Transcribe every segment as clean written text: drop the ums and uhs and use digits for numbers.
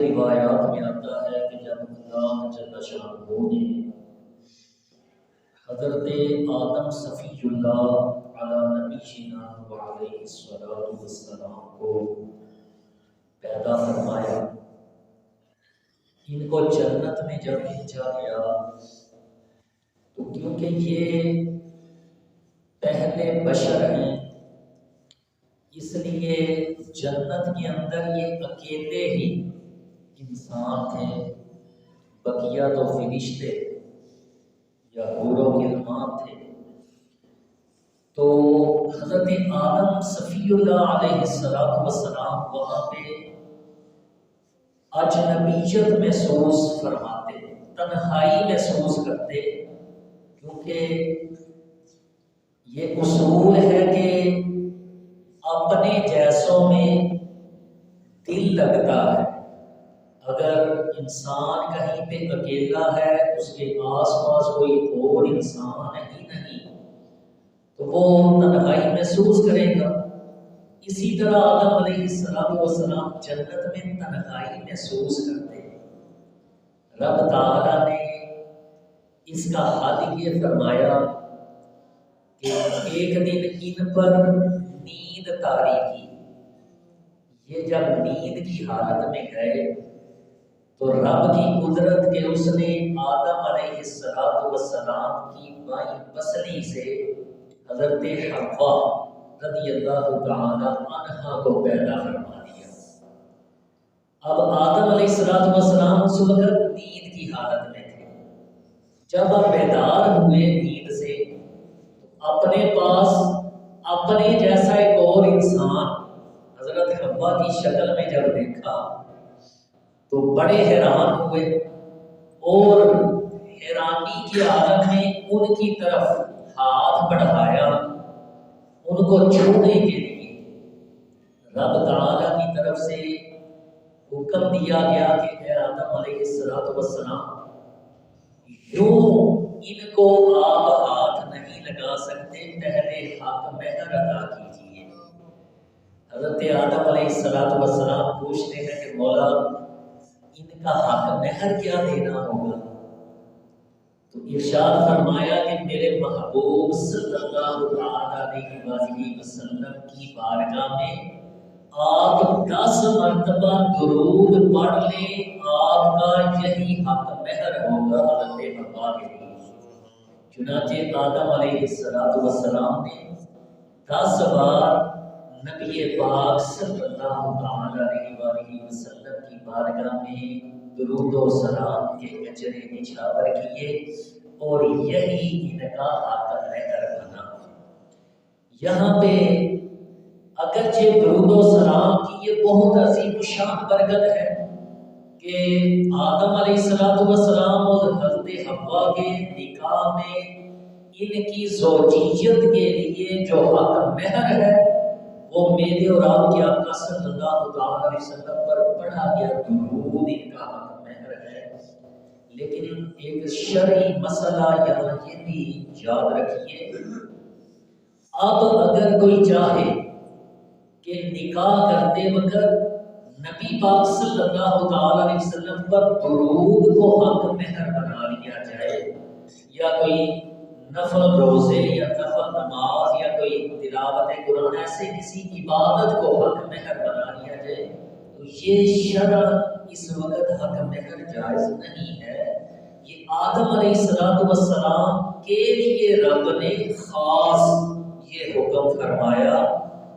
روایات میں آتا ہے کہ جب اللہ جل شانہ نے حضرت آدم صفی اللہ علی نبینا وعلیہ الصلوۃ والسلام کو پیدا فرمایا، ان کو جنت میں جب بھیجا گیا تو کیونکہ یہ پہلے بشر ہیں اس لیے جنت کے اندر یہ اکیلے ہی انسان تھے، بقیہ تو فرشتے یا حور و غلمان تھے۔ تو حضرت آدم صفی اللہ علیہ السلام وہاں پہ اجنبیت محسوس فرماتے، تنہائی محسوس کرتے، کیونکہ یہ اصول ہے کہ اپنے جیسوں میں دل لگتا ہے۔ اگر انسان کہیں پہ اکیلا ہے، اس کے آس پاس کوئی اور انسان ہی نہیں تو وہ تنہائی محسوس کرے گا۔ اسی طرح آدم علیہ السلام جنت میں تنہائی محسوس کرتے۔ رب تعالیٰ نے اس کا حل یہ فرمایا کہ ایک دن ان پر نیند طاری کی۔ یہ جب نیند کی حالت میں گئے تو رب کی قدرت کے اس نے آدم علیہ السلام کی بائیں پسلی سے حضرت حوا رضی اللہ تعالی عنہا کو پیدا فرما دیا۔ اب آدم علیہ السلام اس وقت نیند کی حالت میں تھے۔ جب آپ بیدار ہوئے نیند سے تو اپنے پاس اپنے جیسا ایک اور انسان حضرت حوا کی شکل میں جب دیکھا تو بڑے حیران ہوئے، اور حیرانی کی حالت میں ان کی طرف ہاتھ بڑھایا ان کو چھونے کے لیے۔ رب تعالیٰ کی طرف سے حکم دیا گیا کہ اے آدم علیہ السلام، یوں ان کو آپ ہاتھ نہیں لگا سکتے، پہلے حق مہر ادا کیجیے۔ حضرت آدم علیہ السلام پوچھتے ہیں کہ مولا ان کا حق مہر کیا دینا ہوگا؟ تو ارشاد فرمایا کہ میرے محبوب صلی اللہ علیہ وسلم کی بارگاہ میں آپ 10 مرتبہ درود پڑھ لیں، آپ کا یہی حق مہر ہوگا حضرت حوا کے لیے۔ چنانچہ آدم علیہ السلام نے 10 بار نبی پاک صلی اللہ علیہ وسلم کی بارگاہ میں درود و سلام کے اجر نچھاور کیے، اور یہی ان کا حق مہر بنا۔ یہاں پہ اگرچہ درود و سلام کی یہ بہت عظیم شان برکت ہے کہ آدم علیہ السلام اور حضرت حوا کے نکاح میں ان کی زوجیت کے لیے جو حق مہر ہے وہ میرے اور آپ کے آقا صلی اللہ علیہ وسلم پر پڑھا گیا درود ان کا حق مہر ہے۔ لیکن ایک شرعی مسئلہ یہاں یہ بھی یاد رکھیے، اب اگر کوئی چاہے کہ نکاح کرتے وقت نبی پاک صلی اللہ علیہ وسلم پر درود کو حق مہر بنا لیا جائے، یا کوئی نفل روزے یا نفل نماز یا کوئی تلاوت قرآن ایسے کسی عبادت کو حق مہر بنا لیا جائے، تو یہ شرع اس وقت حق مہر جائز نہیں ہے۔ یہ آدم علیہ السلام کے لیے رب نے خاص یہ حکم فرمایا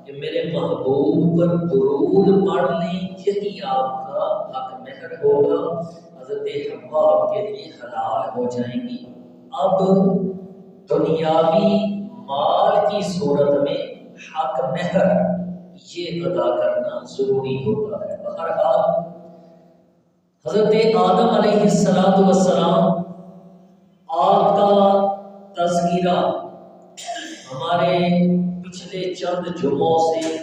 کہ میرے محبوب پر درود پڑھ لیں، یہی آپ کا حق مہر ہوگا۔ حضرت حوا آپ کے لیے حلال ہو جائیں گی۔ اب دنیاوی مال کی صورت میں حق مہر یہ ادا کرنا ضروری ہوتا ہے۔ بہرحال حضرت آدم علیہ السلام آپ کا تذکرہ ہمارے پچھلے چند جمعوں سے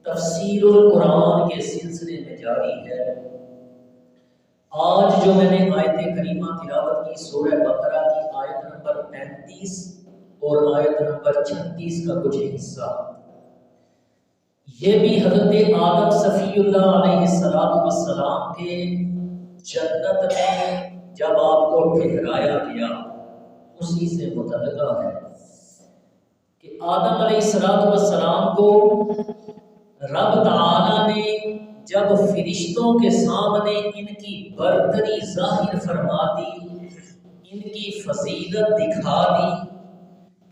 تفسیر القرآن کے سلسلے میں جاری ہے۔ آج جو میں نے آیت کریمہ تلاوت کی سورہ بقرہ کی آیت نمبر 35 اور آیت نمبر 36 کا کچھ حصہ، یہ بھی حضرت آدم صفی اللہ علیہ السلام کے جنت میں جب آپ کو ٹھہرایا گیا اسی سے متعلقہ ہے کہ آدم علیہ السلام کو رب تعالی نے جب فرشتوں کے سامنے ان کی برتری ظاہر فرما دی، ان کی فضیلت دکھا دی،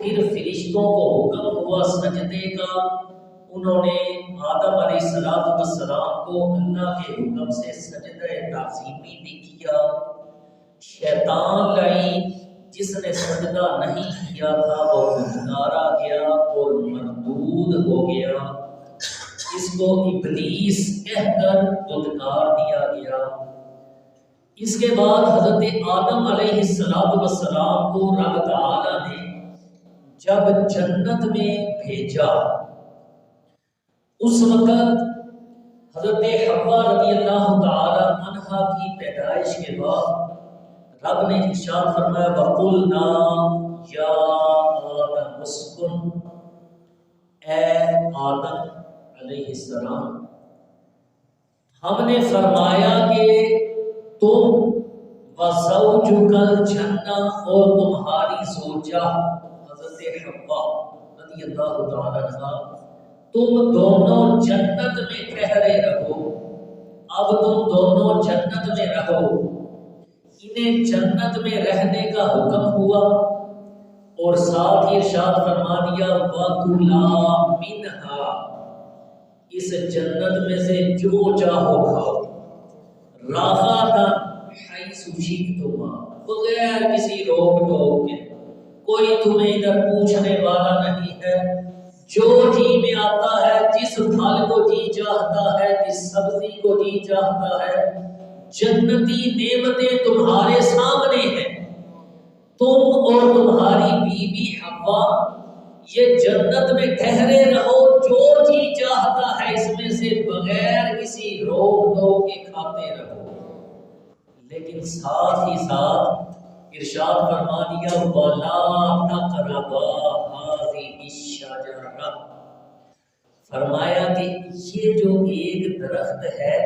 پھر فرشتوں کو حکم ہوا سجدے کا، انہوں نے آدم علیہ السلام کو اللہ کے حکم سے سجدہ تعظیمی بھی کیا۔ شیطان لائی جس نے سجدہ نہیں کیا تھا وہ گنگنارا گیا اور مردود ہو گیا، اس کو ابلیس کہہ کر دھتکار دیا گیا۔ اس کے بعد حضرت آدم علیہ السلام کو رب تعالی نے جب جنت میں بھیجا، اس وقت حضرت حوا رضی اللہ تعالی عنہا کی پیدائش کے بعد رب نے ارشاد فرمایا وَقُلْنَا یا آدم اسکن، اے آدم علیہ السلام ہم نے فرمایا کہ تم وزوجک الجنہ اور تمہاری زوجہ حضرت حوا رضی اللہ تعالی عنہا تم دونوں جنت میں ٹھہرے رہو، اب تم دونوں جنت میں رہو۔ انہیں جنت میں رہنے کا حکم ہوا اور ساتھ ہی ارشاد فرما دیا وَكُلَا مِنْهَا، اس جنت میں سے جو چاہو کھاؤ، رَغَدًا حَيْثُ شِئْتُمَا، بغیر کسی روک ٹوک کے، کوئی تمہیں ادھر پوچھنے والا نہیں ہے، جو جی میں آتا ہے، جس پھل کو جی چاہتا ہے، جس سبزی کو جی چاہتا ہے، جنتی نعمتیں تمہارے سامنے ہیں۔ تم اور تمہاری بیوی حوا یہ جنت میں ٹھہرے رہو، جو جی چاہتا ہے اس میں سے بغیر کسی روک ٹوک کے کھاتے رہو، لیکن ساتھ ہی ساتھ ارشاد فرما دیا وَلَا تَقْرَبَا هَٰذِهِ الشَّجَرَةَ، فرمایا کہ یہ جو ایک درخت ہے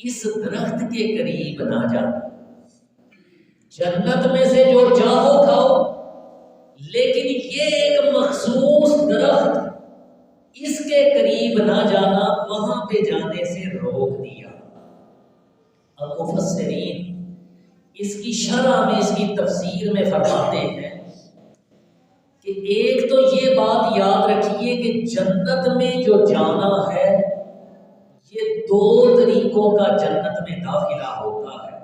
اس درخت کے قریب نہ جانا، جنت میں سے جو چاہو کھاؤ، لیکن یہ ایک مخصوص درخت اس کے قریب نہ جانا، وہاں پہ جانے سے روک دیا۔ اب مفسرین اس کی شرح میں، اس کی تفسیر میں فرماتے ہیں کہ ایک تو یہ بات یاد رکھیے کہ جنت میں جو جانا ہے یہ دو طریقوں کا جنت میں داخلہ ہوتا ہے۔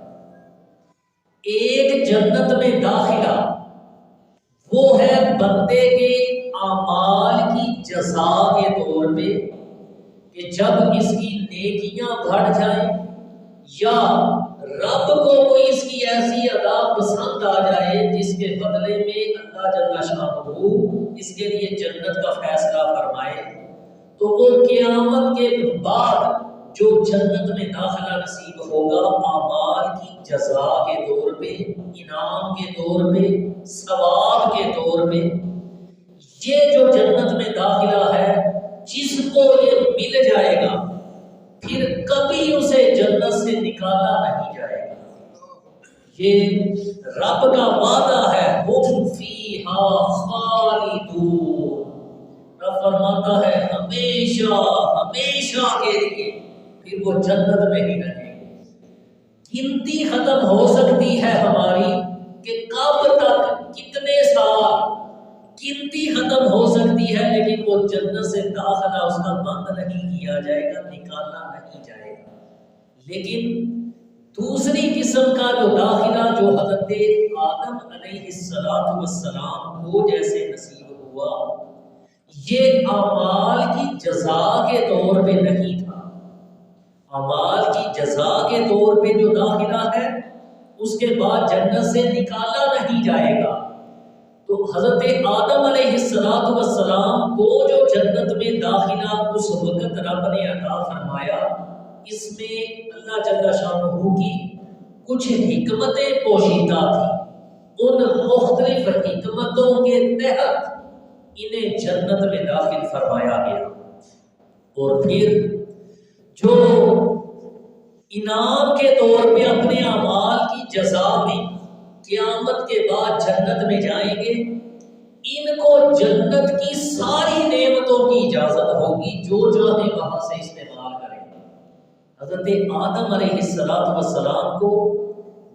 ایک جنت میں داخلہ وہ ہے بندے کے اعمال کی جزا کے طور پہ، کہ جب اس کی نیکیاں بڑھ جائیں یا رب کو کوئی اس کی ایسی ادا پسند آ جائے جس کے بدلے میں اللہ جل شانہ اس کے لیے جنت کا فیصلہ فرمائے، تو وہ قیامت کے بعد جو جنت میں داخلہ نصیب ہوگا اعمال کی جزا کے طور پہ، انعام کے طور پہ، ثواب کے طور پہ، یہ جو جنت میں داخلہ ہے جس کو یہ مل جائے گا پھر کبھی اسے جنت سے نکالا نہیں جائے گا۔ یہ رب کا وعدہ ہے ہم فیہا خالدون، رب فرماتا ہے ہمیشہ ہمیشہ کے لیے، پھر وہ جنت میں ہی رہیں گے۔ گنتی ختم ہو سکتی ہے ہماری کہ کب تک، کتنے سال، گنتی ختم ہو سکتی ہے، لیکن وہ جنت سے داخلہ اس کا بند نہیں کیا جائے گا، نکالا نہیں جائے گا۔ لیکن دوسری قسم کا جو داخلہ جو حضرت آدم علیہ السلام کو جیسے نصیب ہوا، یہ اعمال کی جزا کے طور پہ نہیں تھا۔ اعمال کی جزا کے طور پہ جو داخلہ ہے اس کے بعد جنت سے نکالا نہیں جائے گا۔ تو حضرت آدم علیہ السلام کو جو جنت میں داخلہ اس وقت رب نے عطا فرمایا، اس میں اللہ جل شانہ کی کچھ حکمتیں پوشیدہ تھیں، ان مختلف حکمتوں کے تحت انہیں جنت میں داخل فرمایا گیا۔ اور پھر جو انعام کے طور پہ اپنے اعمال کی جزا میں قیامت کے بعد جنت میں جائیں گے، ان کو جنت کی ساری نعمتوں کی اجازت ہوگی، جو چاہے وہاں سے استعمال کریں۔ حضرت آدم علیہ السلام کو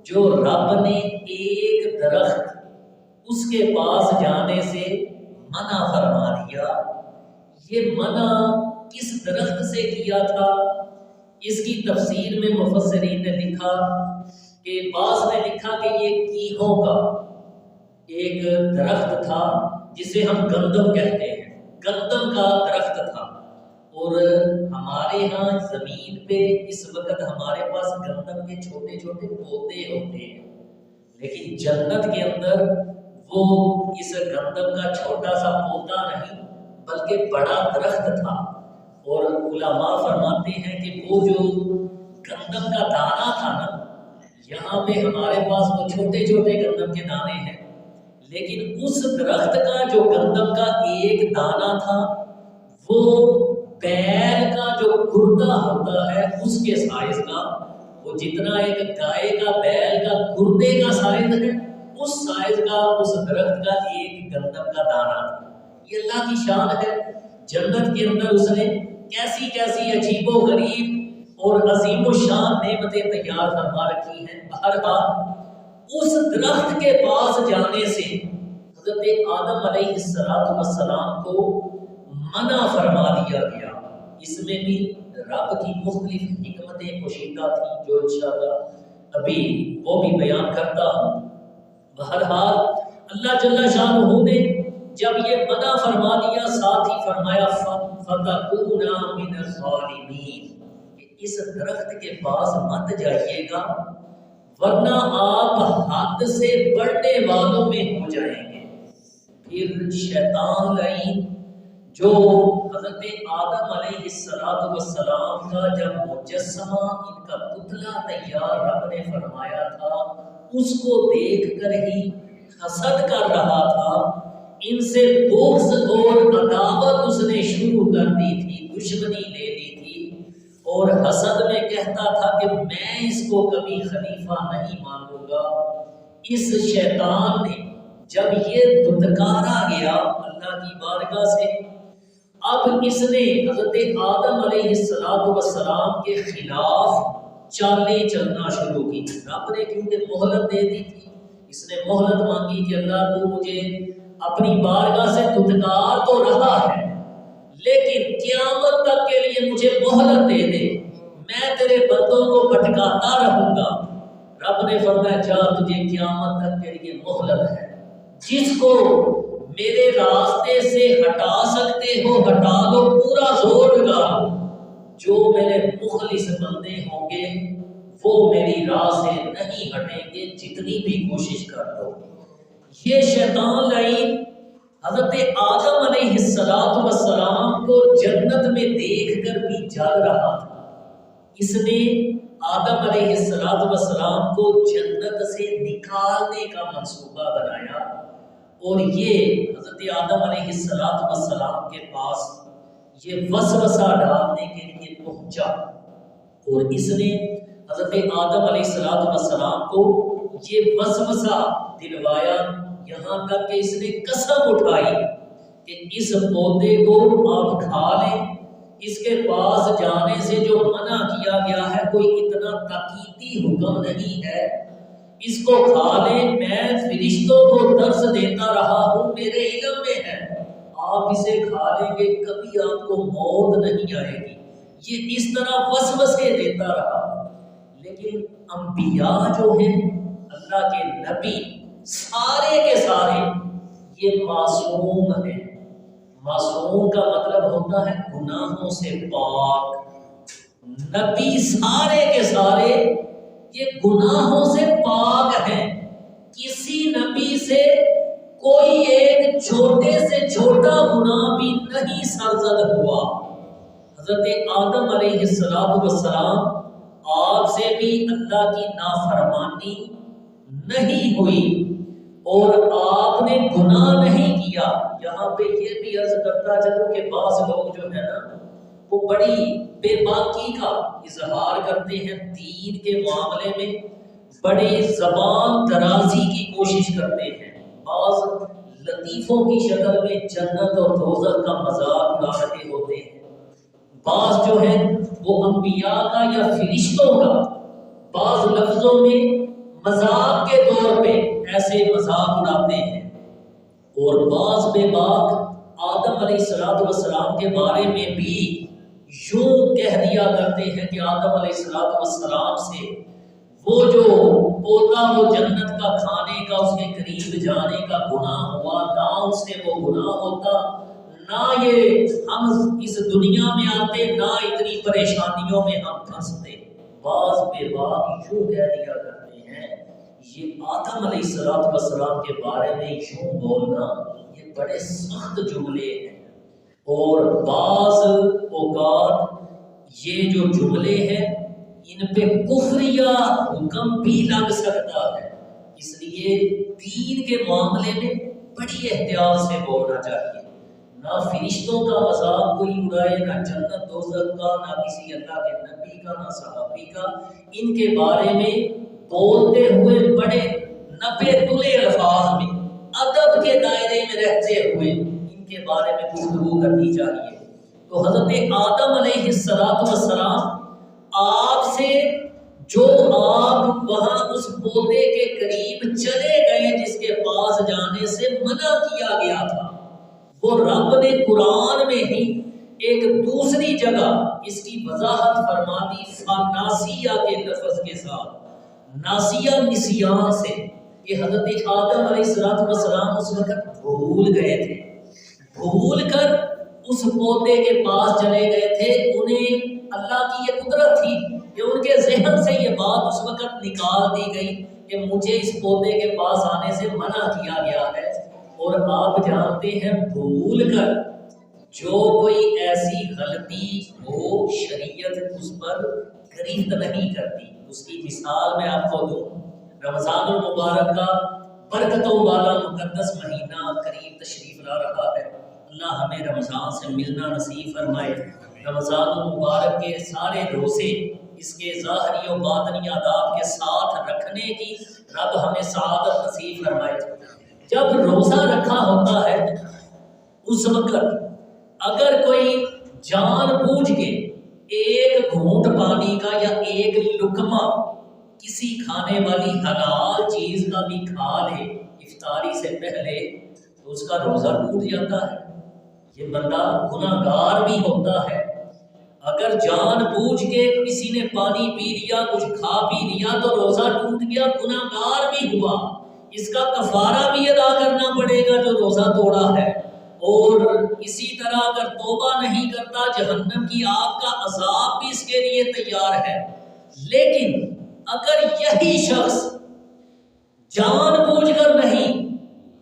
جو رب نے ایک درخت اس کے پاس جانے سے منع فرما دیا، یہ منع کس درخت سے کیا تھا؟ اس کی تفسیر میں مفسرین نے لکھا کہ بعض نے لکھا کہ یہ کیہوں کا ایک درخت تھا جسے ہم گندم کہتے ہیں، گندم کا درخت تھا۔ اور ہمارے ہاں زمین پہ اس وقت ہمارے پاس گندم کے چھوٹے چھوٹے پودے ہوتے ہیں، لیکن جنت کے اندر وہ اس گندم کا چھوٹا سا پودا نہیں بلکہ بڑا درخت تھا۔ اور علماء فرماتے ہیں کہ وہ جو گندم کا دانہ تھا نا، یہاں پہ ہمارے پاس وہ چھوٹے چھوٹے گندم کے دانے ہیں، لیکن اس درخت کا جو گندم کا ایک دانہ تھا وہ بیل کا جو گردہ ہوتا ہے اس کے سائز کا، وہ جتنا ایک گائے کا بیل کا گردے کا سائز ہے اس سائز کا اس درخت کا ایک گندم کا دانہ تھا۔ یہ اللہ کی شان ہے، جنت کے اندر اس نے کیسی کیسی عجیب و غریب اور عظیم و شان نعمتیں تیار فرما رکھی ہیں۔ بہرحال اس درخت کے پاس جانے سے حضرت آدم علیہ السلام کو منع فرما دیا گیا۔ اس میں بھی رب کی مختلف حکمتیں پوشیدہ تھیں جو انشاءاللہ ابھی وہ بھی بیان کرتا ہوں۔ بہرحال اللہ جل شانہ نے جب یہ منع فرما دیا، ساتھ ہی فرمایا فَتَكُونَا مِنَ الظَّالِمِينَ کہ اس درخت کے پاس مت جائیے گا ورنہ آپ حد سے بڑھنے والوں میں ہو جائیں گے۔ پھر شیطان لعین جو حضرت آدم علیہ السلام کا جب مجسمہ ان کا پتلا تیار رب نے فرمایا تھا، اس کو دیکھ کر ہی حسد کر رہا تھا، ان سے بغض اور عداوت اس نے شروع کر دی تھی، دشمنی لے لی تھی، اور حسد میں کہتا تھا کہ میں اس کو کبھی خلیفہ نہیں مانوں گا۔ اس شیطان نے جب یہ دھتکارا گیا اللہ کی بارگاہ سے، اب اس نے حضرت آدم علیہ السلام کے خلاف چالیں چلنا شروع کی۔ رب نے کیونکہ مہلت دے دی تھی، اس نے مہلت مانگی کہ اللہ تو مجھے اپنی بارگاہ سے دھتکار تو رہا ہے، لیکن قیامت تک کے لیے مجھے مہلت دے دے، میں تیرے بندوں کو بھٹکاتا رہوں گا۔ رب نے فرمایا جا تجھے قیامت تک کے لیے مہلت ہے، جس کو میرے راستے سے ہٹا سکتے ہو ہٹا دو، پورا زور لگا دو، جو میرے مخلص بندے ہوں گے وہ میری راہ سے نہیں ہٹیں گے جتنی بھی کوشش کر دو۔ یہ شیطان لعین حضرت آدم علیہ السلام کو جنت میں دیکھ کر بھی جل رہا تھا، اس نے آدم علیہ السلام کو جنت سے نکالنے کا منصوبہ بنایا، اور یہ حضرت آدم علیہ السلام کے پاس یہ وسوسہ ڈالنے کے لیے پہنچا، اور اس نے حضرت آدم علیہ السلام کو یہ وسوسہ دلوایا، یہاں تک کہ اس نے قسم اٹھائی کہ اس پودے کو آپ کھا لیں، اس کے پاس جانے سے جو منع کیا گیا ہے کوئی اتنا تاکیدی حکم نہیں ہے، اس کو کھا لیں، میں فرشتوں کو درس دیتا رہا ہوں، میرے علم میں ہے آپ اسے کھا لیں گے کبھی آپ کو موت نہیں آئے گی۔ یہ اس طرح وسوسے دیتا رہا، لیکن انبیاء جو ہیں اللہ کے نبی سارے کے سارے یہ معصوم ہیں۔ معصوم کا مطلب ہوتا ہے گناہوں سے پاک، نبی سارے کے سارے یہ گناہوں سے پاک ہیں، کسی نبی سے کوئی ایک چھوٹے سے چھوٹا گناہ بھی نہیں سرزد ہوا۔ حضرت آدم علیہ السلام آپ سے بھی اللہ کی نافرمانی نہیں ہوئی اور آپ نے گناہ نہیں کیا۔ یہاں پہ یہ بھی عرض کرتا چلو کہ بعض لوگ جو ہے نا وہ بڑی بے باکی کا اظہار کرتے ہیں، دین کے معاملے میں بڑے زبان درازی کی کوشش کرتے ہیں، بعض لطیفوں کی شکل میں جنت اور دوزخ کا مذاق اڑا رہے ہوتے ہیں، بعض جو ہے وہ انبیاء کا یا فرشتوں کا بعض لفظوں میں مذاق کے طور پہ ایسے مذاق اڑاتے ہیں، اور بعض بے باک آدم علیہ السلام کے بارے میں بھی یوں کہہ دیا کرتے ہیں کہ آدم علیہ السلام سے وہ جو پودا وہ جنت کا کھانے کا اس کے قریب جانے کا گناہ ہوا، نہ اس سے وہ گناہ ہوتا، نہ یہ ہم اس دنیا میں آتے، نہ اتنی پریشانیوں میں ہم پھنستے۔ بعض بے باک یوں کہہ دیا کرتے ہیں، یہ آدم علیہ السلام کے بارے میں یوں بولنا یہ بڑے سخت جملے ہیں، اور بعض اوقات یہ جو جملے ہیں ان پہ کفریہ حکم بھی لگ سکتا ہے، اس لیے دین کے معاملے میں بڑی احتیاط سے بولنا چاہیے، نہ فرشتوں کا مذاق کوئی اڑائے، نہ جنت دوزخ کا، نہ کسی اللہ کے نبی کا، نہ صحابی کا، ان کے بارے میں بولتے ہوئے بڑے نپے تلے الفاظ میں ادب کے دائرے میں رہتے ہوئے ان کے بارے میں گفتگو کرنی چاہیے۔ تو حضرت آدم علیہ السلام آپ سے جو آپ وہاں اس پودے کے قریب چلے گئے جس کے پاس جانے سے منع کیا گیا تھا، وہ رب نے قرآن میں ہی ایک دوسری جگہ اس کی وضاحت فرما دی، فناسیہ کے لفظ کے ساتھ، ناسیہ نسیان سے، کہ حضرت آدم علیہ السلام اس وقت بھول گئے تھے، بھول کر اس پودے کے پاس چلے گئے تھے، انہیں اللہ کی یہ قدرت تھی کہ ان کے ذہن سے یہ بات اس وقت نکال دی گئی کہ مجھے اس پودے کے پاس آنے سے منع کیا گیا ہے۔ اور آپ جانتے ہیں بھول کر جو کوئی ایسی غلطی ہو شریعت اس پر گرفت نہیں کرتی۔ اس کی مثال میں آپ کو دوں، رمضان المبارک کا برکتوں والا مقدس مہینہ قریب تشریف لا رہا ہے، اللہ ہمیں رمضان سے ملنا نصیب فرمائے، رمضان المبارک کے سارے روزے اس کے ظاہری و باطنی آداب کے ساتھ رکھنے کی رب ہمیں سعادت نصیب فرمائے۔ جب روزہ رکھا ہوتا ہے اس وقت اگر کوئی جان بوجھ کے ایک گھونٹ پانی کا یا ایک لقمہ کسی کھانے والی حلال چیز کا بھی کھا لے افطاری سے پہلے تو اس کا روزہ ٹوٹ جاتا ہے، یہ بندہ گناہ گار بھی ہوتا ہے۔ اگر جان بوجھ کے کسی نے پانی پی لیا، کچھ کھا پی لیا تو روزہ ٹوٹ گیا، گناہ گار بھی ہوا، اس کا کفارہ بھی ادا کرنا پڑے گا جو روزہ توڑا ہے، اور اسی طرح اگر توبہ نہیں کرتا جہنم کی آگ کا عذاب بھی اس کے لیے تیار ہے۔ لیکن اگر یہی شخص جان بوجھ کر نہیں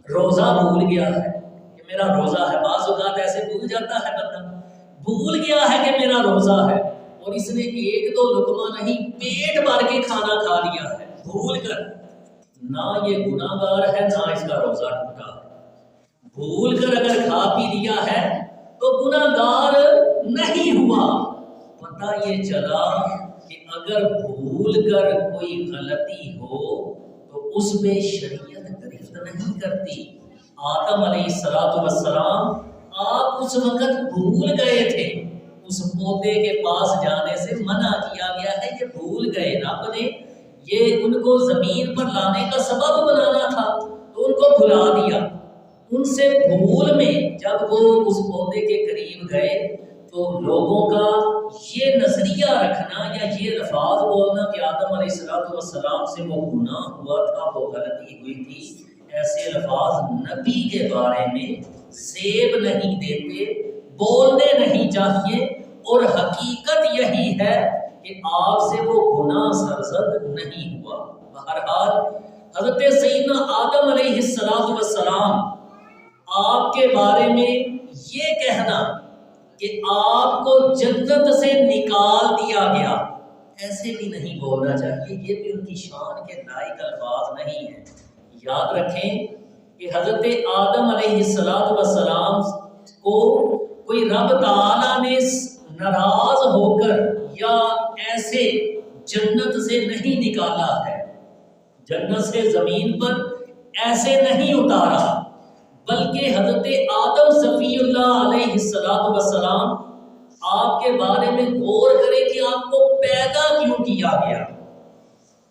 روزہ بھول گیا ہے کہ میرا روزہ ہے، بعض اوقات ایسے بھول جاتا ہے بندہ، بھول گیا ہے کہ میرا روزہ ہے اور اس نے ایک دو لقمہ نہیں پیٹ بھر کے کھانا کھا لیا ہے بھول کر، نہ یہ گناہ گار ہے نہ اس کا روزہ ٹوٹا ہے۔ بھول کر اگر کھا پی لیا ہے تو گناہ گار نہیں ہوا۔ پتہ یہ چلا کہ اگر بھول کر کوئی غلطی ہو تو اس میں شریعت گرفت نہیں کرتی۔ آدم علیہ السلام آپ اس وقت بھول گئے تھے، اس پودے کے پاس جانے سے منع کیا گیا ہے، یہ بھول گئے، رب نے یہ ان کو زمین پر لانے کا سبب بنانا تھا تو ان کو بھلا دیا۔ ان سے بھول میں جب وہ اس پودے کے قریب گئے تو لوگوں کا یہ نظریہ رکھنا یا یہ الفاظ بولنا کہ آدم علیہ السلام سے وہ گناہ ہوا تھا، وہ غلطی ہوئی تھی، ایسے الفاظ نبی کے بارے میں زیب نہیں دیتے، بولنے نہیں چاہیے، اور حقیقت یہی ہے کہ آپ سے وہ گناہ سرزد نہیں ہوا۔ بہرحال حضرت سیدنا آدم علیہ السلام آپ کے بارے میں یہ کہنا کہ آپ کو جنت سے نکال دیا گیا، ایسے بھی نہیں بولنا چاہیے، یہ بھی ان کی شان کے لائق الفاظ نہیں ہیں۔ یاد رکھیں کہ حضرت آدم علیہ السلام کو کوئی رب تعالیٰ نے ناراض ہو کر یا ایسے جنت سے نہیں نکالا ہے، جنت سے زمین پر ایسے نہیں اتارا، بلکہ حضرت آدم صفی اللہ علیہ السلام آپ کے بارے میں غور کریں کہ آپ کو پیدا کیوں کیا گیا،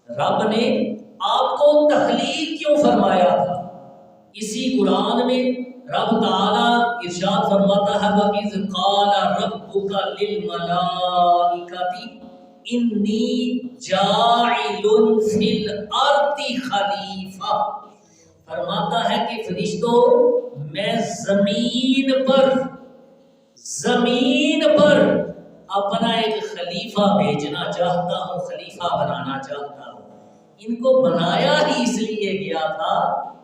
رب نے آپ کو تخلیق کیوں فرمایا تھا۔ اسی قرآن میں رب تعالیٰ ارشاد فرماتا ہے وَإِذْ قَالَ رَبُّكَ لِلْمَلَائِكَةِ إِنِّي جَاعِلٌ فِي الْأَرْضِ خَلِیفَہ، فرماتا ہے کہ فرشتوں میں زمین پر اپنا ایک خلیفہ بھیجنا چاہتا ہوں، خلیفہ بنانا چاہتا ہوں۔ ان کو بنایا ہی اس لیے گیا تھا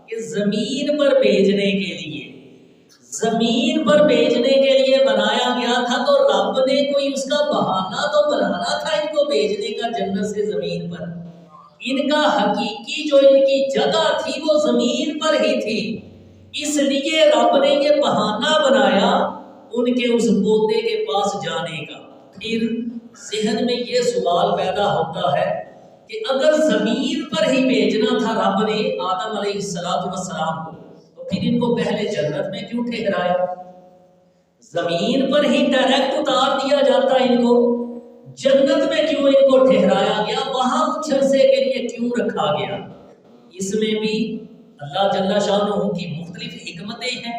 کہ زمین پر بھیجنے کے لیے بنایا گیا تھا، تو رب نے کوئی اس کا بہانہ تو بنانا تھا ان کو بھیجنے کا جنت سے زمین پر۔ ان کا حقیقی جو ان کی جگہ تھی وہ زمین پر ہی تھی، اس لیے رب نے یہ بہانہ بنایا ان کے اس پودے کے پاس جانے کا۔ پھر ذہن میں یہ سوال پیدا ہوتا ہے کہ اگر زمین پر ہی بھیجنا تھا رب نے آدم علیہ السلام کو، تو پھر ان کو پہلے جنت میں کیوں ٹھہرایا؟ زمین پر ہی ڈائریکٹ اتار دیا جاتا ان کو، جنت میں کیوں ان کو ٹھہرایا گیا، وہاں کچھ عرصے کے لیے کیوں رکھا گیا؟ اس میں بھی اللہ جل شانہ کی مختلف حکمتیں ہیں۔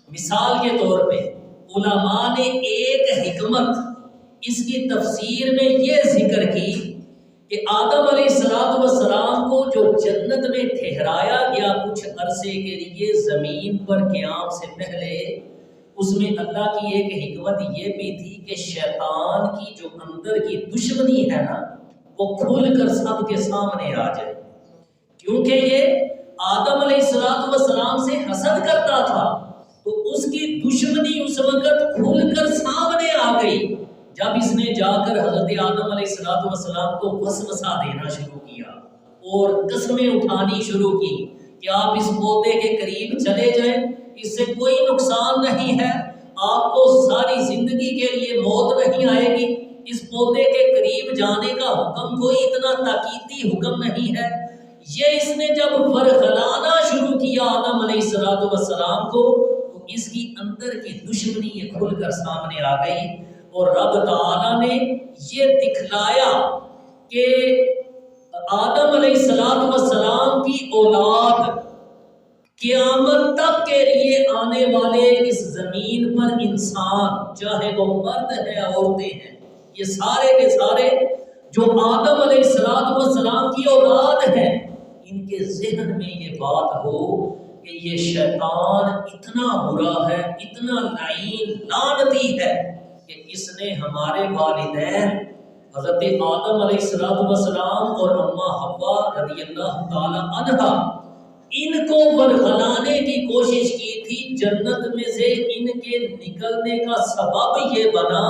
مثال کے طور پہ علماء نے ایک حکمت اس کی تفسیر میں یہ ذکر کی کہ آدم علیہ السلام کو جو جنت میں ٹھہرایا گیا کچھ عرصے کے لیے زمین پر قیام سے پہلے، اس میں اللہ کی ایک حکمت یہ بھی تھی کہ شیطان کی جو اندر کی دشمنی ہے نا، وہ کھل کر سب کے سامنے آ جائے، کیونکہ یہ آدم علیہ السلام سے حسد کرتا تھا، تو اس کی دشمنی اس وقت کھل کر سامنے آ گئی جب اس نے جا کر حضرت آدم علیہ السلام کو وسوسہ دینا شروع کیا اور قسمیں اٹھانی شروع کی کہ آپ اس پودے کے قریب چلے جائیں، اس سے کوئی نقصان نہیں ہے، آپ کو ساری زندگی کے لیے موت نہیں آئے گی، اس پودے کے قریب جانے کا حکم کوئی اتنا تاکیدی حکم نہیں ہے۔ یہ اس نے جب ورغلانا شروع کیا آدم علیہ السلام کو، تو اس کی اندر کی دشمنی یہ کھل کر سامنے آ گئی، اور رب تعالیٰ نے یہ دکھلایا کہ آدم علیہ السلام کی اولاد قیامت تک کے لیے آنے والے اس زمین پر انسان، چاہے وہ مرد ہے عورتیں ہیں، یہ سارے کے سارے جو آدم علیہ السلام کی اولاد ہیں، ان کے ذہن میں یہ بات ہو کہ یہ شیطان اتنا برا ہے، اتنا لعین لعنتی ہے کہ اس نے ہمارے والدین حضرت آدم علیہ السلام اور اماں حوا رضی اللہ تعالی عنہا، ان کو ورغلانے کی کوشش کی تھی، جنت میں سے ان کے نکلنے کا سبب یہ بنا،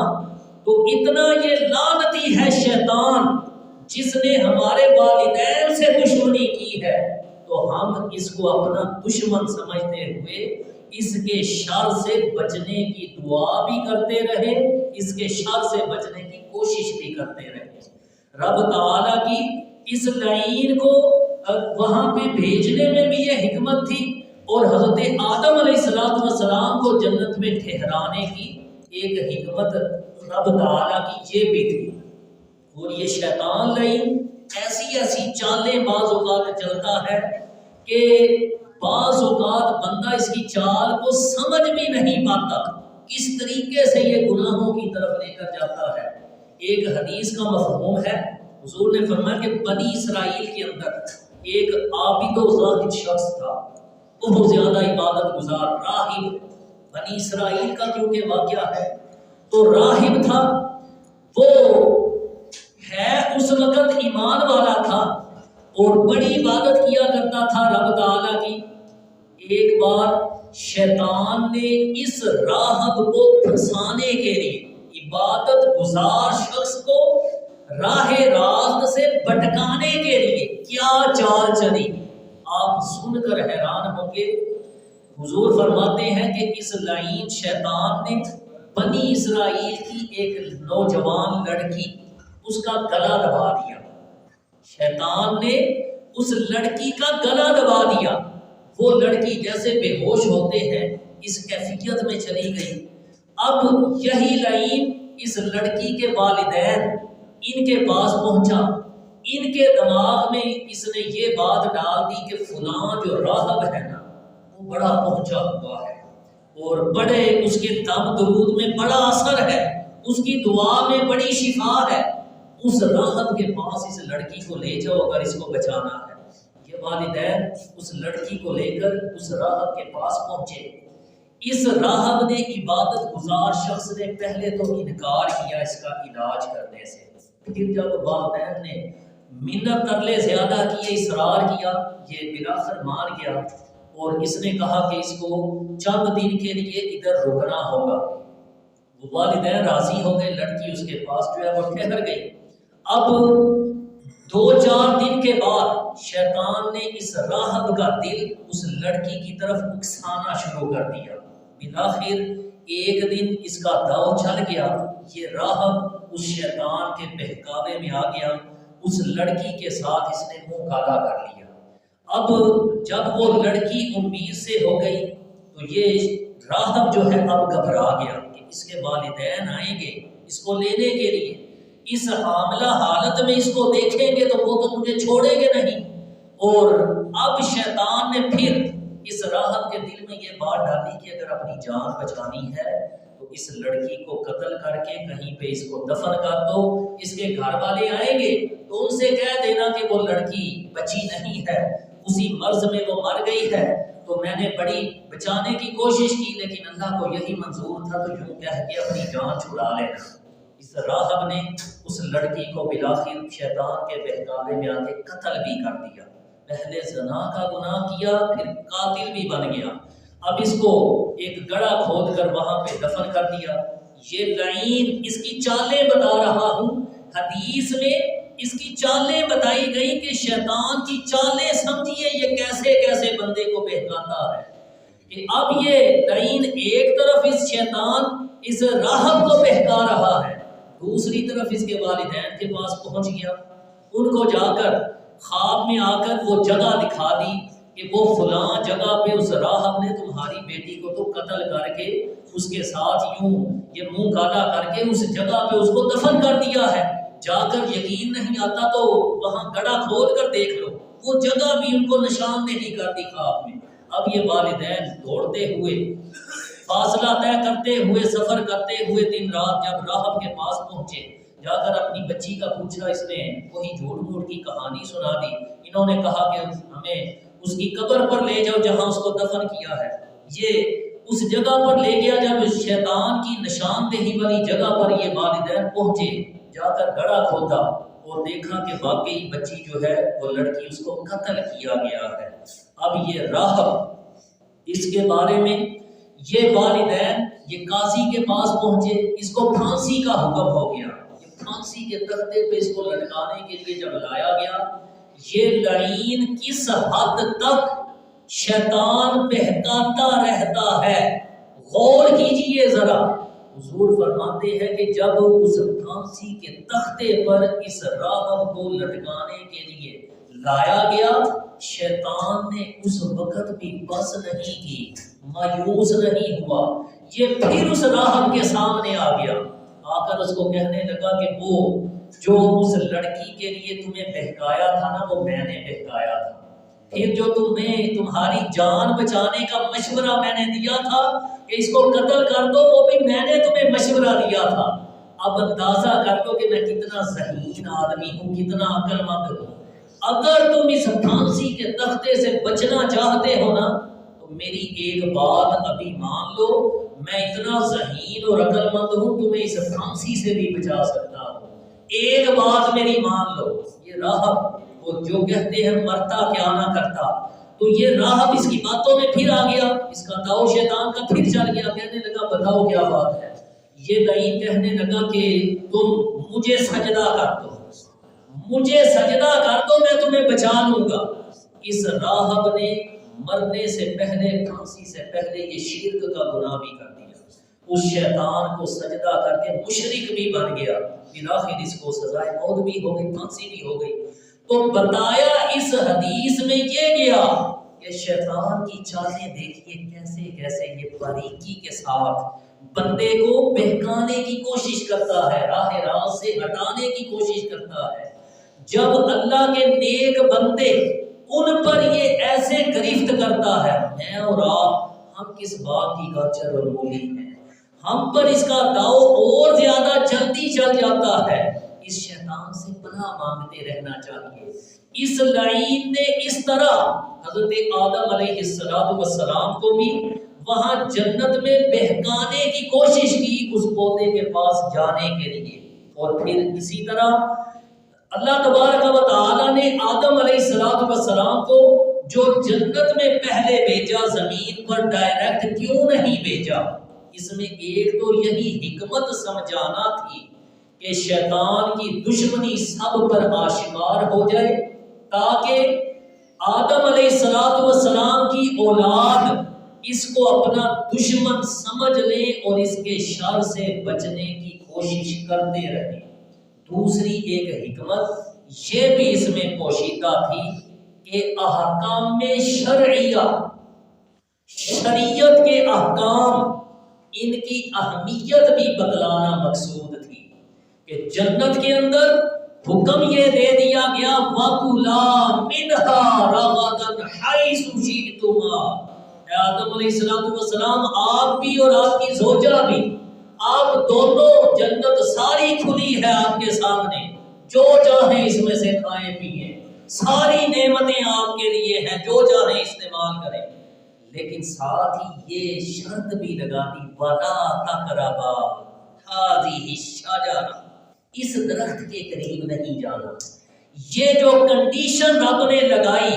تو اتنا یہ لعنتی ہے شیطان جس نے ہمارے والدین سے دشمنی کی ہے، تو ہم اس کو اپنا دشمن سمجھتے ہوئے اس کے شر سے بچنے کی دعا بھی کرتے رہے، اس کے شر سے بچنے کی کوشش بھی کرتے رہے۔ رب تعالیٰ کی اس لعین کو وہاں پہ بھیجنے میں بھی یہ حکمت تھی، اور حضرت آدم علیہ السلام کو جنت میں ٹھہرانے کی ایک حکمت رب تعالیٰ کی یہ بھی تھی۔ اور یہ شیطان لعین ایسی چالیں بعض اوقات چلتا ہے کہ بعض اوقات بندہ اس کی چال کو سمجھ بھی نہیں پاتا، کس طریقے سے یہ گناہوں کی طرف لے کر جاتا ہے۔ ایک حدیث کا مفہوم ہے، حضور نے فرمایا کہ بنی اسرائیل کے اندر ایک عابد و زاہد شخص تھا، بہت زیادہ عبادت گزار راہب، بنی اسرائیل کا کیونکہ واقعہ ہے، تو راہب تھا، وہ ہے اس وقت ایمان والا تھا اور بڑی عبادت کیا کرتا تھا رب تعالیٰ کی۔ ایک بار شیطان نے اس راہب کو پھنسانے کے لیے، عبادت گزار شخص کو راہ راست سے بھٹکانے کے لیے کیا چال چلی، آپ سن کر حیران ہوں گے۔ حضور فرماتے ہیں کہ اس لعین شیطان نے بنی اسرائیل کی ایک نوجوان لڑکی، اس کا گلا دبا دیا، شیطان نے اس لڑکی کا گلا دبا دیا، وہ لڑکی جیسے بے ہوش ہوتے ہیں اس کیفیت میں چلی گئی۔ اب یہی لعین اس لڑکی کے والدین ان کے پاس پہنچا، ان کے دماغ میں اس نے یہ بات ڈال دی کہ فلاں جو راہب ہے نا وہ بڑا پہنچا ہوا ہے اور بڑے اس کے دم درود میں بڑا اثر ہے، اس کی دعا میں بڑی شفا ہے، اس راہب کے پاس اس لڑکی کو لے جاؤ اگر اس کو بچانا ہے۔ یہ والدین اس لڑکی کو لے کر اس راہب کے پاس پہنچے۔ اس راہب نے، عبادت گزار شخص نے پہلے تو انکار کیا اس کا علاج کرنے سے، پھر جب والدین نے منت ترلے زیادہ کیے، اصرار کیا، یہ بلاخر مان گیا اور اس نے کہا کہ اس کو چند دن کے لیے ادھر رکنا ہوگا۔ وہ والدین راضی ہو گئے، لڑکی اس کے پاس جو ہے وہ ٹھہر گئی۔ اب 2-4 دن کے بعد شیطان نے اس راہب کا دل اس لڑکی کی طرف اکسانا شروع کر دیا۔ بالآخر ایک دن اس کا داؤ چل گیا، یہ راہب اس شیطان کے بہکاوے میں آ گیا، اس لڑکی کے ساتھ اس نے منہ کالا کر لیا۔ اب جب وہ لڑکی امید سے ہو گئی تو یہ راہب جو ہے اب گھبرا گیا کہ اس کے والدین آئیں گے اس کو لینے کے لیے، اس حاملہ حالت میں اس کو دیکھیں گے تو وہ تو مجھے چھوڑیں گے نہیں۔ اور اب شیطان نے پھر اس راہب کے دل میں یہ بات ڈالی کہ اگر اپنی جان بچانی ہے تو اس لڑکی کو قتل کر کے کہیں پہ اس کو دفن کر دو، اس کے گھر والے آئیں گے تو ان سے کہہ دینا کہ وہ لڑکی بچی نہیں ہے، اسی مرض میں وہ مر گئی ہے، تو میں نے بڑی بچانے کی کوشش کی لیکن اللہ کو یہی منظور تھا، تو یوں کہہ کے اپنی جان چھڑا لینا۔ اس راہب نے اس لڑکی کو بالآخر شیطان کے بہکاوے میں آ کے قتل بھی کر دیا۔ پہلے زنا کا گناہ کیا، پھر قاتل بھی بن گیا۔ اب اس کو ایک گڑھا کھود کر وہاں پہ دفن کر دیا۔ یہ لعین اس کی چالیں بتا رہا ہوں، حدیث میں اس کی چالیں بتائی گئی کہ شیطان کی چالیں سمجھیے یہ کیسے کیسے بندے کو بہکاتا ہے، کہ اب یہ لعین ایک طرف اس شیطان اس راہب کو بہکا رہا ہے، دوسری طرف اس کے والدین کے پاس پہنچ گیا، ان کو جا کر خواب میں آ کر وہ جگہ دکھا دی کہ وہ فلاں جگہ پہ اس راہب نے تمہاری بیٹی کو تو قتل کر کے اس کے ساتھ یوں یہ منہ کالا کر کے اس جگہ پہ اس کو دفن کر دیا ہے، جا کر یقین نہیں آتا تو وہاں گڑھا کھود کر دیکھ لو، وہ جگہ بھی ان کو نشاندہی کر دی خواب میں۔ اب یہ والدین دوڑتے ہوئے، فاصلہ طے کرتے ہوئے، سفر کرتے ہوئے دن رات جب راہب کے پاس پہنچے، جا کر اپنی بچی کا پوچھا، اس نے وہی جھوٹ موٹ کی کہانی سنا دی۔ انہوں نے کہا کہ ہمیں اس کی قبر پر لے جاؤ جہاں اس کو دفن کیا ہے۔ یہ اس جگہ پر لے گیا، جب شیطان کی نشاندہی والی جگہ پر یہ والدین پہنچے، جا کر گڑھا کھودا اور دیکھا کہ واقعی بچی جو ہے وہ لڑکی اس کو قتل کیا گیا ہے۔ اب یہ راہب، اس کے بارے میں یہ والدین یہ قاضی کے پاس پہنچے، اس کو پھانسی کا حکم ہو گیا، پھانسی کے تختے پہ اس کو لٹکانے کے لیے جب لایا گیا، یہ لعین کس حد تک شیطان بہکاتا رہتا ہے، غور کیجئے ذرا۔ حضور فرماتے ہیں کہ جب اس پھانسی کے تختے پر اس راہب کو لٹکانے کے لیے لایا گیا، شیطان نے اس وقت بھی بس نہیں کی، مایوس نہیں ہوا، یہ پھر اس راہب کے سامنے آ گیا، آ کر اس کو کہنے لگا کہ وہ جو اس لڑکی کے لیے تمہیں بہکایا تھا نا وہ میں نے بہکایا تھا، پھر جو تمہیں تمہاری جان بچانے کا مشورہ میں نے دیا تھا کہ اس کو قتل کر دو، وہ بھی میں نے تمہیں مشورہ دیا تھا۔ اب اندازہ کر لو کہ میں کتنا ذہین آدمی ہوں، کتنا عقل مند ہوں۔ اگر تم اس پھانسی کے تختے سے بچنا چاہتے ہو نا تو میری ایک بات ابھی مان لو، میں اتنا ذہین اور عقل مند ہوں، تمہیں اس پھانسی سے بھی بچا سکتا ہوں، ایک بات میری مان لو۔ یہ راہب وہ جو کہتے ہیں مرتا کیا نہ کرتا، تو یہ راہب اس کی باتوں میں پھر آ گیا، اس کا داؤ شیطان کا پھر چل گیا، کہنے لگا بتاؤ کیا بات ہے۔ یہ لعین کہنے لگا کہ تم مجھے سجدہ کر دو، مجھے سجدہ کر دو، میں تمہیں بچا لوں گا۔ اس راہب نے مرنے سے پہلے، پھانسی سے پہلے یہ شرک کا گناہ بھی کر دیا، اس شیطان کو سجدہ کر کے مشرک بھی بن گیا، بالآخر اس کو سزائے موت بھی ہو گئی، پھانسی بھی ہو گئی۔ تو بتایا اس حدیث میں یہ گیا کہ شیطان کی چالیں دیکھیے کیسے کیسے یہ باریکی کے ساتھ بندے کو بہکانے کی کوشش کرتا ہے، راہ راست سے ہٹانے کی کوشش کرتا ہے۔ جب اللہ کے نیک بندے ان پر یہ ایسے گرفت کرتا ہے، میں اور آپ ہم کس بات کی گاجر اور مولی ہیں، ہم پر اس کا داؤ اور زیادہ جلدی چل جاتا ہے۔ اس شیطان سے پناہ مانگتے رہنا چاہیے۔ اس لعین نے اس طرح حضرت آدم علیہ السلام کو بھی وہاں جنت میں بہکانے کی کوشش کی اس پودے کے پاس جانے کے لیے، اور پھر اسی طرح اللہ تبارک و تعالی نے آدم علیہ السلام کو جو جنت میں پہلے بھیجا زمین پر ڈائریکٹ کیوں نہیں بھیجا؟ اس میں ایک تو یہی حکمت سمجھانا تھی کہ شیطان کی دشمنی سب پر آشکار ہو جائے، تاکہ آدم علیہ السلام کی اولاد اس کو اپنا دشمن سمجھ لے اور اس کے شر سے بچنے کی کوشش کرتے رہے۔ دوسری ایک حکمت یہ بھی اس میں پوشیدہ تھی کہ احکام شرعیہ، شریعت کے احکام، ان کی اہمیت بھی بتلانا مقصود تھی کہ جنت کے اندر حکم یہ دے دیا گیا وَكُلَا مِنْهَا رَغَدًا حَيْثُ شِئْتُمَا۔ اے آدم علیہ السلام، آپ بھی اور آپ کی زوجہ بھی، آپ دونوں، جنت ساری کھلی ہے آپ کے سامنے، جو چاہیں اس میں سے کھائیں پیئیں، ساری نعمتیں آپ کے لیے ہیں، جو چاہیں استعمال کریں، لیکن ساتھ ہی یہ شرط بھی لگا دی وَلَا تَقْرَبَا هَٰذِهِ الشَّجَرَةَ، اس درخت کے قریب نہیں جانا۔ یہ جو کنڈیشن رب نے لگائی،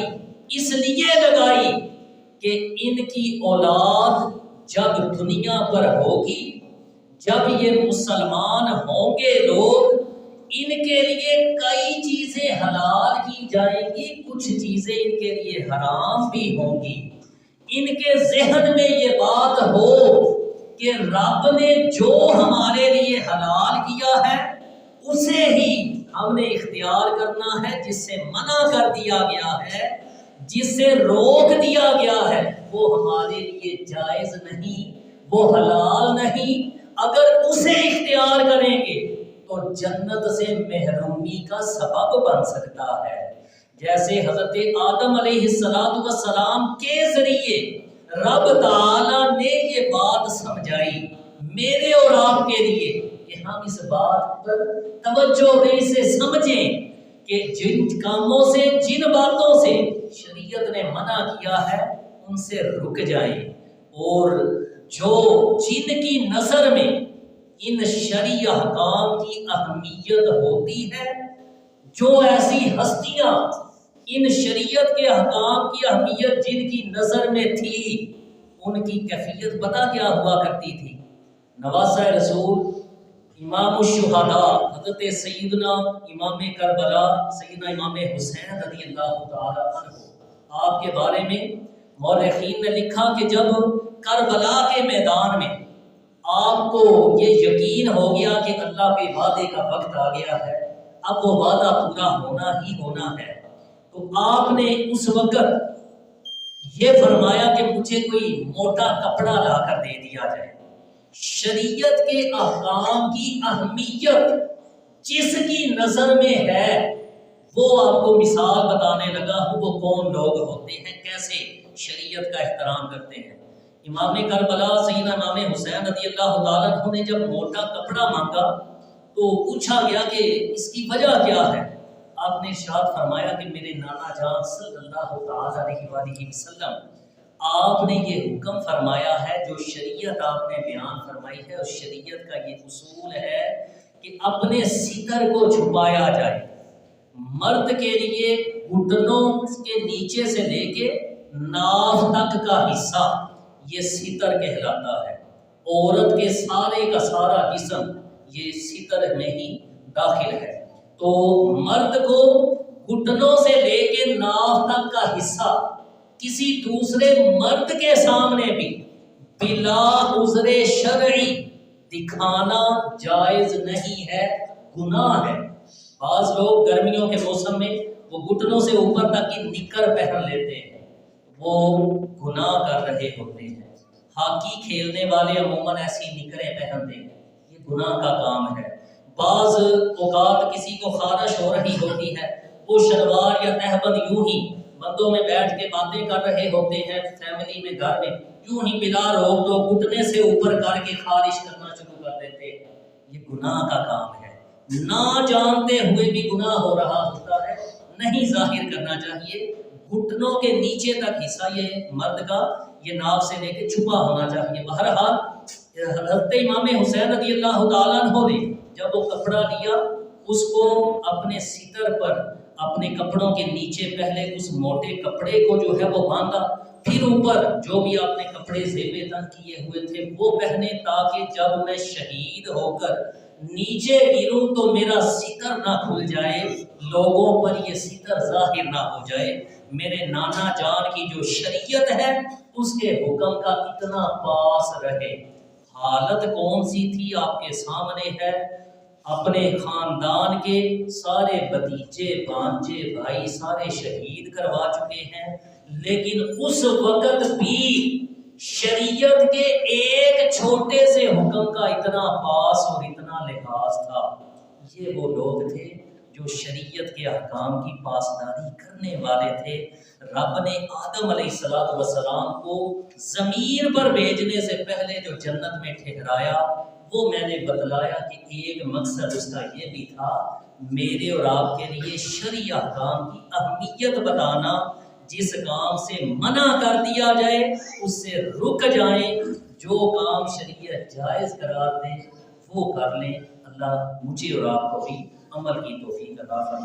اس لیے لگائی کہ ان کی اولاد جب دنیا پر ہوگی، جب یہ مسلمان ہوں گے لوگ، ان کے لیے کئی چیزیں حلال کی جائیں گی، کچھ چیزیں ان کے لیے حرام بھی ہوں گی۔ ان کے ذہن میں یہ بات ہو کہ رب نے جو ہمارے لیے حلال کیا ہے اسے ہی ہم نے اختیار کرنا ہے، جس سے منع کر دیا گیا ہے، جس سے روک دیا گیا ہے، وہ ہمارے لیے جائز نہیں، وہ حلال نہیں۔ اگر اسے اختیار کریں گے تو جنت سے محرومی کا سبب بن سکتا ہے۔ جیسے حضرت آدم علیہ السلام کے ذریعے رب تعالیٰ نے یہ بات سمجھائی میرے اور آپ کے لیے، کہ ہم اس بات پر توجہ دیں، سے سمجھیں کہ جن کاموں سے، جن باتوں سے شریعت نے منع کیا ہے ان سے رک جائیں، اور جو جن کی نظر میں ان شرعی احکام کی اہمیت ہوتی ہے، جو ایسی ہستیاں ان شریعت کے احکام کی اہمیت جن کی نظر میں تھی، ان کی کیفیت پتہ کیا ہوا کرتی تھی؟ نواسہ رسول، امام الشہداء حضرت سیدنا امام کربلا سیدنا امام حسین رضی اللہ تعالیٰ عنہ، آپ کے بارے میں مورخین نے لکھا کہ جب کربلا کے میدان میں آپ کو یہ یقین ہو گیا کہ اللہ کے وعدے کا وقت آ گیا ہے، اب وہ وعدہ پورا ہونا ہی ہونا ہے، تو آپ نے اس وقت یہ فرمایا کہ مجھے کوئی موٹا کپڑا لا کر دے دیا جائے۔ شریعت کے احکام کی اہمیت جس کی نظر میں ہے وہ آپ کو مثال بتانے لگا ہوں، وہ کون لوگ ہوتے ہیں، کیسے شریعت کا احترام کرتے ہیں۔ امام کربلا سیدنا امام حسین رضی اللہ تعالیٰ عنہ نے جب موٹا کپڑا مانگا تو پوچھا گیا کہ اس کی وجہ کیا ہے؟ آپ نے ارشاد فرمایا کہ میرے نانا جان صلی اللہ تعالیٰ علیہ وآلہ وسلم، آپ نے یہ حکم فرمایا ہے، جو شریعت آپ نے بیان فرمائی ہے، اور شریعت کا یہ اصول ہے کہ اپنے ستر کو چھپایا جائے۔ مرد کے لیے گھٹنوں کے نیچے سے لے کے ناف تک کا حصہ یہ ستر کہلاتا ہے، عورت کے سارے کا سارا جسم یہ ستر میں ہی داخل ہے۔ تو مرد کو گھٹنوں سے لے کے ناف تک کا حصہ کسی دوسرے مرد کے سامنے بھی بلا عذر شرعی دکھانا جائز نہیں ہے، گناہ ہے۔ بعض لوگ گرمیوں کے موسم میں وہ گھٹنوں سے اوپر تک کی نکر پہن لیتے ہیں، وہ گناہ کر رہے ہوتے ہیں۔ ہاکی کھیلنے والے عموماً ایسی نکریں پہنتے ہیں، یہ گناہ کا کام ہے۔ بعض اوقات کسی کو خارش ہو رہی ہوتی ہے، وہ شلوار یا تہبند یوں ہی بندوں میں بیٹھ کے باتیں کر رہے ہوتے ہیں، فیملی میں گھر میں یوں ہی بلا روک تو گھٹنے سے اوپر کر کے خارش کرنا شروع کر دیتے ہیں، یہ گناہ کا کام ہے۔ نہ جانتے ہوئے بھی گناہ ہو رہا ہوتا ہے، نہیں ظاہر کرنا چاہیے۔ گھٹنوں کے نیچے تک حصہ یہ مرد کا یہ ناف سے لے کے چھپا ہونا چاہیے۔ بہرحال حضرت امام حسین رضی اللہ تعالیٰ عنہ نے جب وہ کپڑا لیا، اس کو اپنے ستر پر اپنے کپڑوں کے نیچے پہلے اس موٹے کپڑے کو جو ہے وہ باندھا، پھر اوپر جو بھی آپ نے کپڑے زیب تن کیے ہوئے تھے وہ پہنے، تاکہ جب میں شہید ہو کر نیچے گروں تو میرا ستر نہ کھل جائے، لوگوں پر یہ ستر ظاہر نہ ہو جائے۔ میرے نانا جان کی جو شریعت ہے اس کے حکم کا اتنا پاس رہے۔ حالت کون سی تھی آپ کے سامنے ہے، اپنے خاندان کے سارے بھتیجے بھانجے بھائی سارے شہید کروا چکے ہیں، لیکن اس وقت بھی شریعت کے ایک چھوٹے سے حکم کا اتنا پاس اور اتنا لحاظ تھا۔ یہ وہ لوگ تھے جو شریعت کے احکام کی پاسداری کرنے والے تھے۔ رب نے آدم علیہ السلام کو زمین پر بھیجنے سے پہلے جو جنت میں ٹھہرایا، وہ میں نے بتلایا کہ ایک مقصد اس کا یہ بھی تھا، میرے اور آپ کے لیے شرعی احکام کی اہمیت بتانا، جس کام سے منع کر دیا جائے اس سے رک جائیں، جو کام شریعت جائز قرار دے وہ کر لیں۔ اللہ مجھے اور آپ کو بھی عمل کی توفیق عطا فرمائے۔